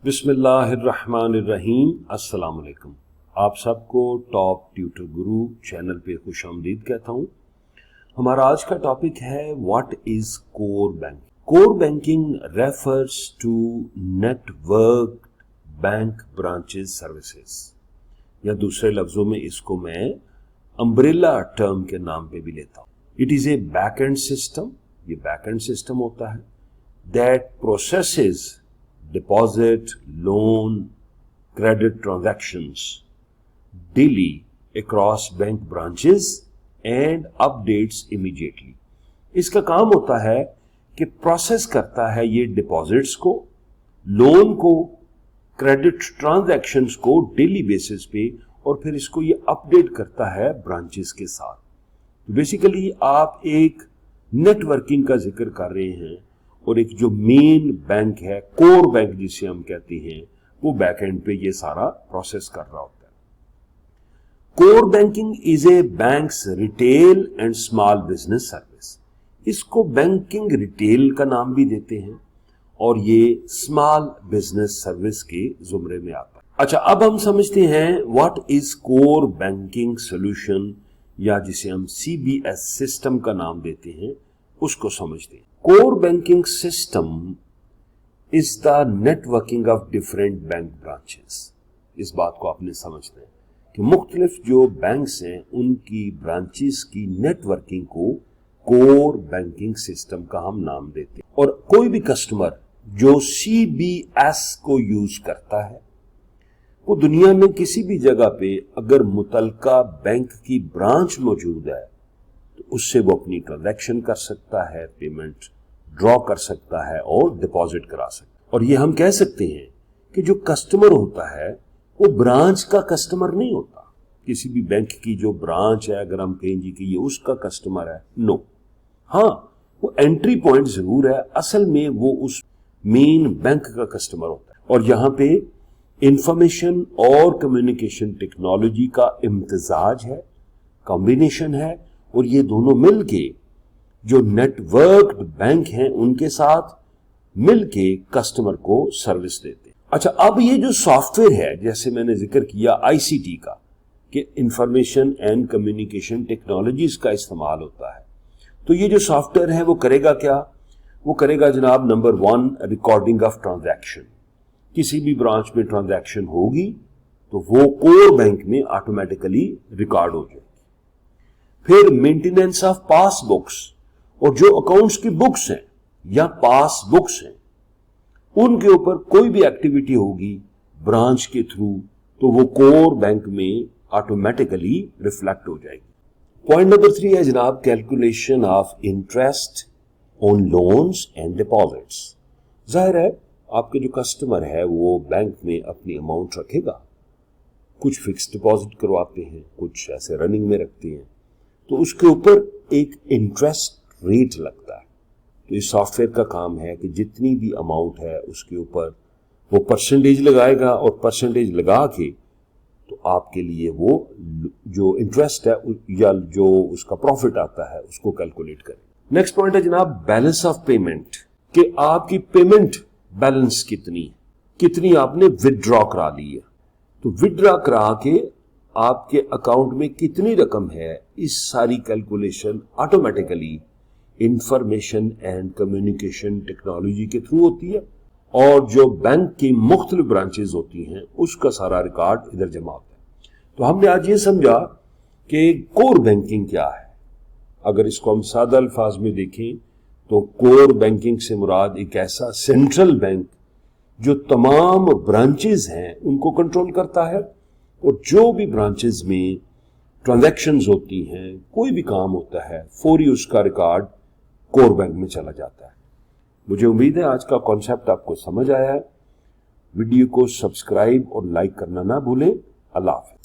बिस्मिल्लाहिर्रहमानिर्रहीम। अस्सलाम वालेकुम। आप सबको टॉप ट्यूटर गुरु चैनल पे खुश आमदीद कहता हूँ। हमारा आज का टॉपिक है what is core banking. Core banking refers to network bank branches services, या दूसरे लफ्जों में इसको मैं अम्ब्रेला टर्म के नाम पे भी लेता हूँ। It is a back and system, ये बैक एंड सिस्टम होता है that processes deposit, loan, credit transactions daily across bank branches and updates immediately। इसका काम होता है कि प्रोसेस करता है ये डिपॉजिट्स को, लोन को, क्रेडिट ट्रांजैक्शंस को डेली बेसिस पे, और फिर इसको ये अपडेट करता है ब्रांचेस के साथ। तो बेसिकली आप एक नेटवर्किंग का जिक्र कर रहे हैं और एक जो मेन बैंक है, कोर बैंक जिसे हम कहते हैं, वो बैक एंड पे ये सारा प्रोसेस कर रहा होता है। Core banking is a banks retail and small business service. इसको बैंकिंग रिटेल का नाम भी देते हैं और ये स्मॉल बिजनेस सर्विस के जुमरे में आता है। अच्छा, अब हम समझते हैं what is core banking solution, या जिसे हम CBS सिस्टम का नाम देते हैं, उसको समझते हैं। Core banking system is the networking of different bank branches. इस बात को आपने समझना है कि मुख्तलिफ जो बैंक्स हैं उनकी ब्रांचेस की नेटवर्किंग को कोर बैंकिंग सिस्टम का हम नाम देते हैं। और कोई भी कस्टमर जो CBS को यूज करता है, वो दुनिया में किसी भी जगह पे अगर मुतलका बैंक की ब्रांच मौजूद है तो उससे वो अपनी ट्रांजैक्शन कर सकता है, पेमेंट ड्रॉ कर सकता है और डिपॉजिट करा सकता है। और ये हम कह सकते हैं कि जो कस्टमर होता है वो ब्रांच का कस्टमर नहीं होता। किसी भी बैंक की जो ब्रांच है, अगर हम कहेंगे कि ये उसका कस्टमर है, नो। हाँ, वो एंट्री पॉइंट जरूर है, असल में वो उस मेन बैंक का कस्टमर होता है। और यहाँ पे इंफॉर्मेशन और कम्युनिकेशन टेक्नोलॉजी का इम्तिजाज है, कॉम्बिनेशन है, और ये दोनों मिलके जो नेटवर्क्ड बैंक हैं उनके साथ मिलके कस्टमर को सर्विस देते हैं। अच्छा, अब ये जो सॉफ्टवेयर है, जैसे मैंने जिक्र किया ICT का, कि इंफॉर्मेशन एंड कम्युनिकेशन टेक्नोलॉजीज का इस्तेमाल होता है, तो ये जो सॉफ्टवेयर है वो करेगा क्या? वो करेगा जनाब, नंबर 1, रिकॉर्डिंग ऑफ ट्रांजैक्शन। किसी भी ब्रांच में ट्रांजैक्शन होगी तो वो कोर बैंक में ऑटोमेटिकली रिकॉर्ड हो जाएगी। फिर मेंटेनेंस ऑफ पासबुक्स, और जो अकाउंट्स की बुक्स हैं या पासबुक्स हैं उनके ऊपर कोई भी एक्टिविटी होगी ब्रांच के थ्रू तो वो कोर बैंक में ऑटोमेटिकली रिफ्लेक्ट हो जाएगी। पॉइंट नंबर 3 है जनाब, calculation of interest on loans and deposits. जाहिर है आपके जो कस्टमर है वो बैंक में अपनी अमाउंट रखेगा, कुछ फिक्स डिपॉजिट करवाते हैं, कुछ ऐसे रनिंग में रखते हैं, तो उसके ऊपर एक इंटरेस्ट रेट लगता है। तो इस सॉफ्टवेयर का काम है कि जितनी भी अमाउंट है उसके ऊपर वो परसेंटेज लगाएगा, और परसेंटेज लगा के तो आपके लिए वो जो इंटरेस्ट है या जो उसका प्रॉफिट आता है उसको कैलकुलेट करें। नेक्स्ट पॉइंट है जनाब, बैलेंस ऑफ पेमेंट, कि आपकी पेमेंट बैलेंस कितनी आपने विदड्रॉ करा ली है, तो विदड्रॉ करा के आपके अकाउंट में कितनी रकम है, इस सारी calculation automatically information and communication technology के थ्रू होती है, और जो बैंक की मुख्तलिफ ब्रांचेस होती हैं उसका सारा रिकॉर्ड इधर जमा होता है। तो हमने आज ये समझा कि कोर बैंकिंग क्या है। अगर इसको हम सादा अल्फाज में देखें तो कोर बैंकिंग से मुराद एक ऐसा सेंट्रल बैंक जो तमाम ब्रांचेस हैं उनको कंट्रोल करता है, और जो भी ब्रांचेस में ट्रांजैक्शंस होती हैं, कोई भी काम होता है, फौरी उसका रिकॉर्ड कोर बैंक में चला जाता है। मुझे उम्मीद है आज का कॉन्सेप्ट आपको समझ आया है। वीडियो को सब्सक्राइब और लाइक करना ना भूलें। अल्लाह हाफ़िज़।